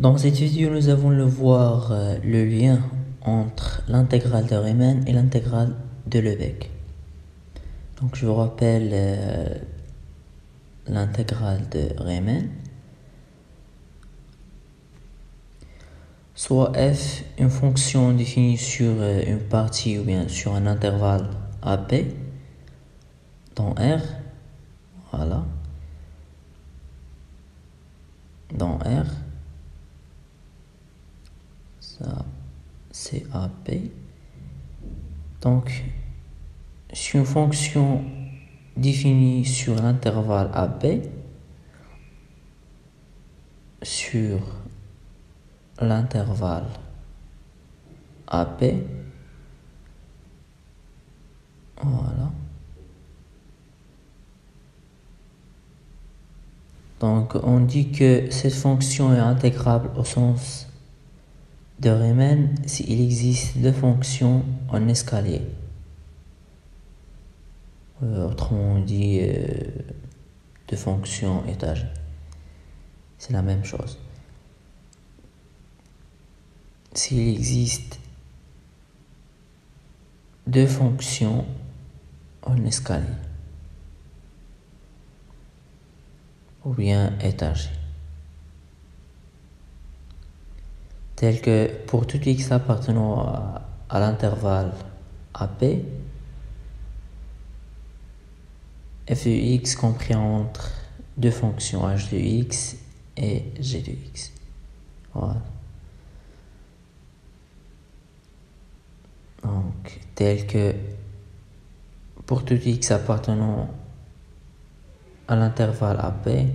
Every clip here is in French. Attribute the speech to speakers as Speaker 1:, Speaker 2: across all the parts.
Speaker 1: Dans cette vidéo, nous allons voir le lien entre l'intégrale de Riemann et l'intégrale de Lebesgue. Donc je vous rappelle l'intégrale de Riemann. Soit f, une fonction définie sur une partie ou bien sur un intervalle AB dans R, voilà, dans R, ça c'est AB. Donc, si une fonction définie sur l'intervalle AB, sur l'intervalle AB, voilà. Donc, on dit que cette fonction est intégrable au sens de Riemann s'il existe deux fonctions en escalier. Autrement dit, deux fonctions étagées. C'est la même chose. S'il existe deux fonctions en escalier ou bien étagées, tel que pour tout x appartenant à l'intervalle AB, f de x compris entre deux fonctions h de x et g de x. Voilà. Donc, tel que pour tout x appartenant à l'intervalle AB,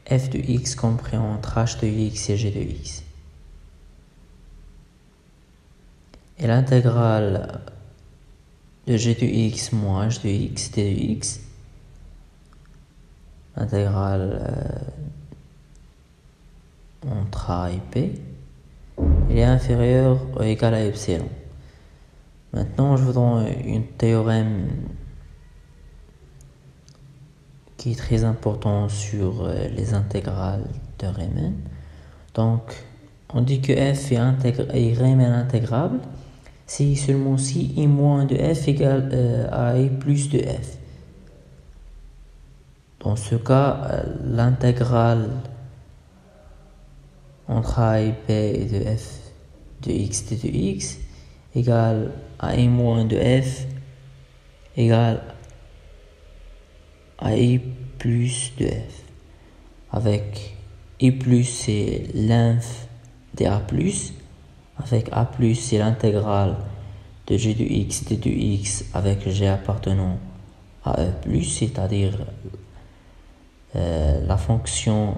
Speaker 1: f de x compris entre h de x et g de x. Et l'intégrale de g de x moins h de x d de x, l'intégrale entre a et b, il est inférieur ou égal à epsilon. Maintenant, je vous donne un théorème qui est très important sur les intégrales de Riemann. Donc, on dit que f est Riemann intégrable si seulement si i moins de f égale à i plus de f. Dans ce cas, l'intégrale entre a et b et de f de x d de x égale à i moins de f égale à i plus de f. Avec i plus c'est l'inf de a plus, avec a plus c'est l'intégrale de g de x d de x avec g appartenant à e plus, c'est-à-dire la fonction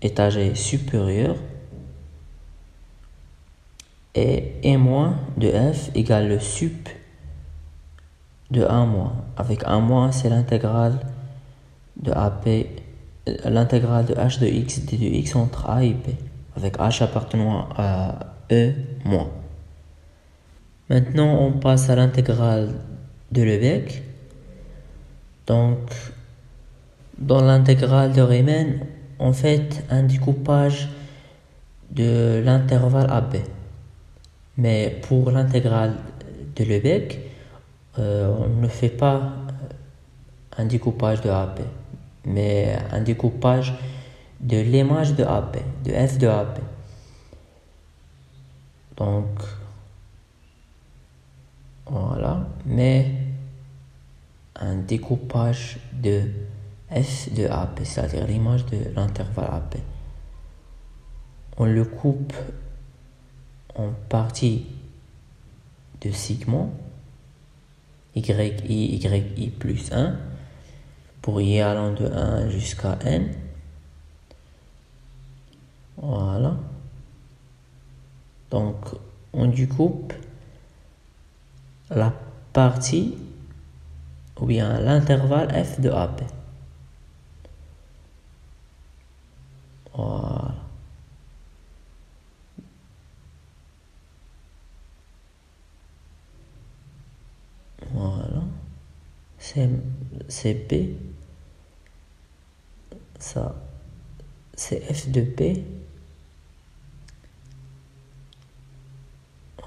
Speaker 1: étagée supérieure, et e moins de f égale le sup de 1 moins. Avec 1 moins, c'est l'intégrale de AP, l'intégrale de h de x d de x entre a et b, avec h appartenant à e moins. Maintenant, on passe à l'intégrale de Lebesgue. Donc, dans l'intégrale de Riemann, on fait un découpage de l'intervalle AB. Mais pour l'intégrale de Lebesgue, on ne fait pas un découpage de AB, mais un découpage de l'image de AB, de f de AB. Donc, voilà, mais un découpage de f de AB, c'est-à-dire l'image de l'intervalle AB. On le coupe en partie de segments y plus 1 pour y allant de 1 jusqu'à n. Voilà. Donc, on découpe la partie ou bien l'intervalle f de AB. Voilà. Voilà. C'est B. Ça, c'est f de p.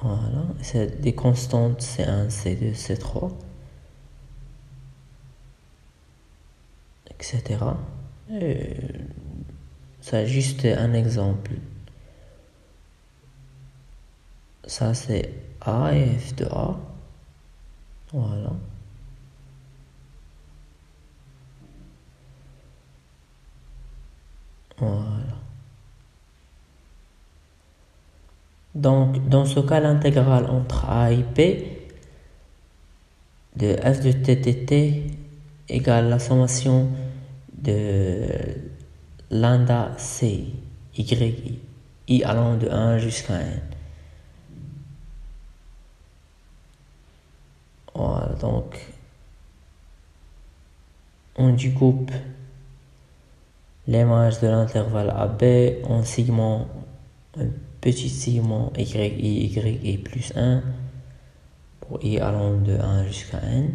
Speaker 1: Voilà, c'est des constantes C1, C2, C3, etc. Et ça, juste un exemple. Ça, c'est A et F de A. Voilà. Voilà. Donc, dans ce cas, l'intégrale entre A et P de f de t dt égale la sommation de lambda c y i allant de 1 jusqu'à n. Voilà, donc on découpe l'image de l'intervalle AB en segments, un petit segment y plus 1 pour i allant de 1 jusqu'à n.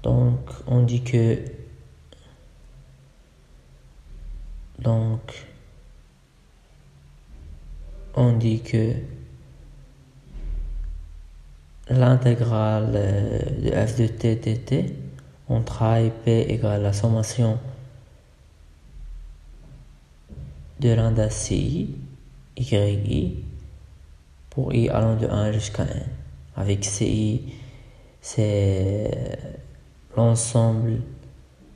Speaker 1: Donc on dit que l'intégrale de f de t dt entre a et p égale la sommation de lambda ci yi pour i allant de 1 jusqu'à n. Avec ci, c'est l'ensemble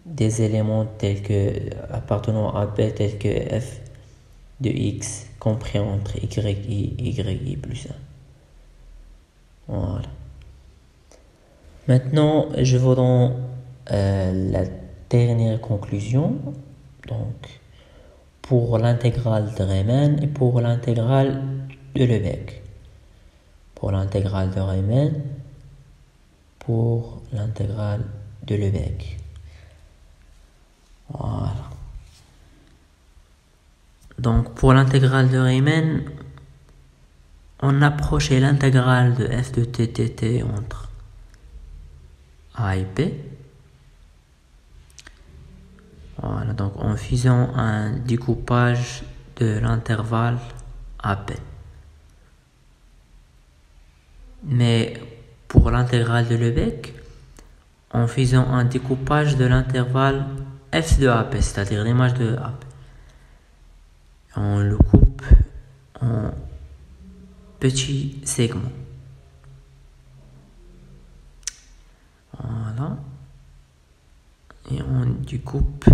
Speaker 1: des éléments tels que appartenant à b tels que f de x compris entre yi plus 1. Voilà. Maintenant, je vous donne la dernière conclusion. Donc, pour l'intégrale de Riemann et pour l'intégrale de Lebesgue. Pour l'intégrale de Riemann, pour l'intégrale de Lebesgue. Voilà. Donc, pour l'intégrale de Riemann, on approchait l'intégrale de f de t dt entre a et p. Voilà, donc en faisant un découpage de l'intervalle AP. Mais pour l'intégrale de Lebesgue, en faisant un découpage de l'intervalle f de AP, c'est-à-dire l'image de AP. On le coupe en petits segments. Voilà. Et on découpe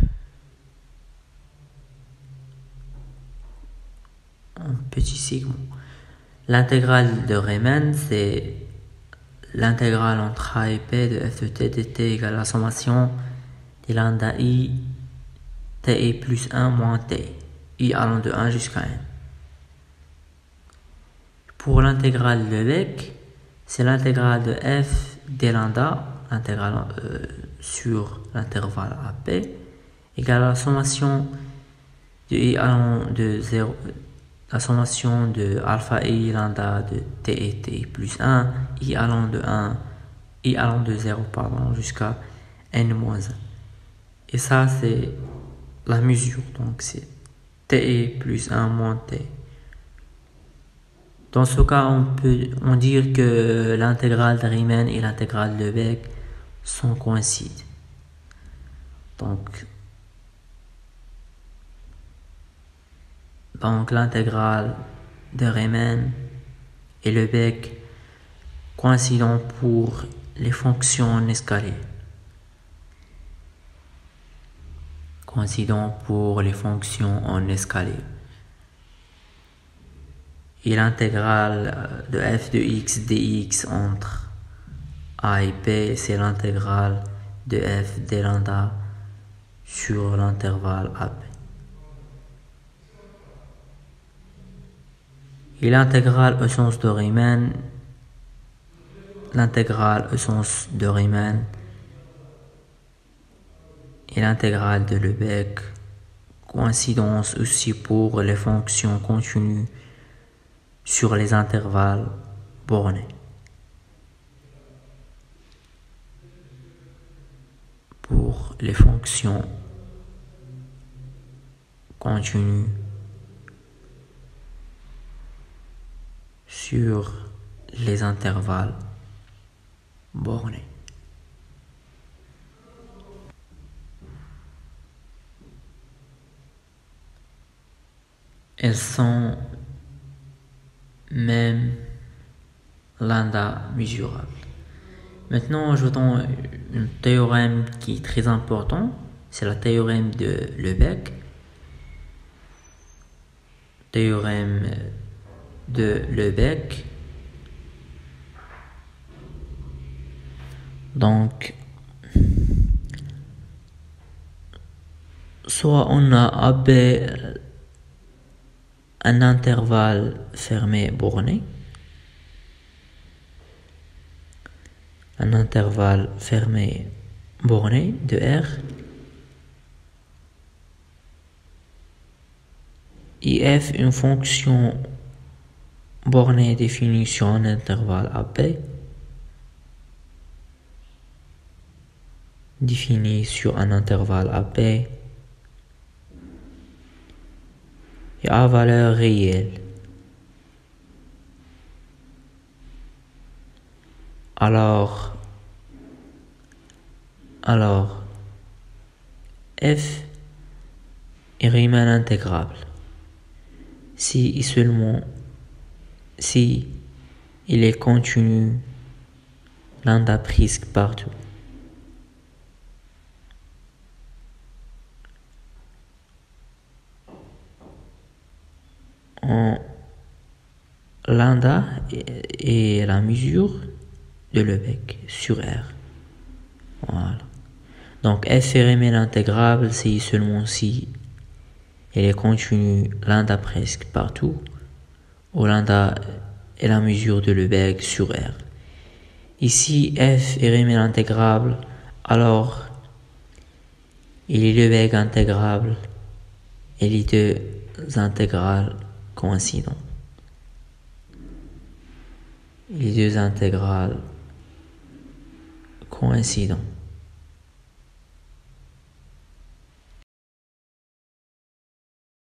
Speaker 1: en petits segments. L'intégrale de Riemann, c'est l'intégrale entre a et p de f de t dt égale la sommation de lambda i t plus 1 moins t, i allant de 1 jusqu'à n. Pour l'intégrale de Lebesgue, c'est l'intégrale de f d lambda, l'intégrale sur l'intervalle AP, égale à la sommation de i allant de 0, la sommation de alpha i lambda de t et t plus 1, i allant de 0 jusqu'à n-1. Et ça, c'est la mesure, donc c'est t plus 1 moins t. Dans ce cas, on peut dire que l'intégrale de Riemann et l'intégrale de Lebesgue sont coïncides. Donc l'intégrale de Riemann et Lebesgue coïncident pour les fonctions en escalier. Et l'intégrale de f de x dx entre a et p, c'est l'intégrale de f d lambda sur l'intervalle AP. Et l'intégrale au sens de Riemann, et l'intégrale de Lebesgue coïncident aussi pour les fonctions continues sur les intervalles bornés. Pour les fonctions continue sur les intervalles bornés. Elles sont même lambda mesurables. Maintenant, ajoutons un théorème qui est très important. C'est le théorème de Lebesgue. Théorème de Lebesgue. Donc, soit on a AB un intervalle fermé borné, un intervalle fermé borné de R, et F une fonction bornée définie sur un intervalle AB, définie sur un intervalle AB, et à valeur réelle. Alors F est Riemann intégrable si et seulement si il est continu lambda presque partout. Lambda est la mesure de Lebesgue sur R. Voilà. Donc F est Riemann intégrable si seulement si il est continu lambda presque partout, où lambda est la mesure de Lebesgue sur R. Ici F est Riemann intégrable, alors il est Lebesgue intégrable et les deux intégrales coïncident. Les deux intégrales coïncident.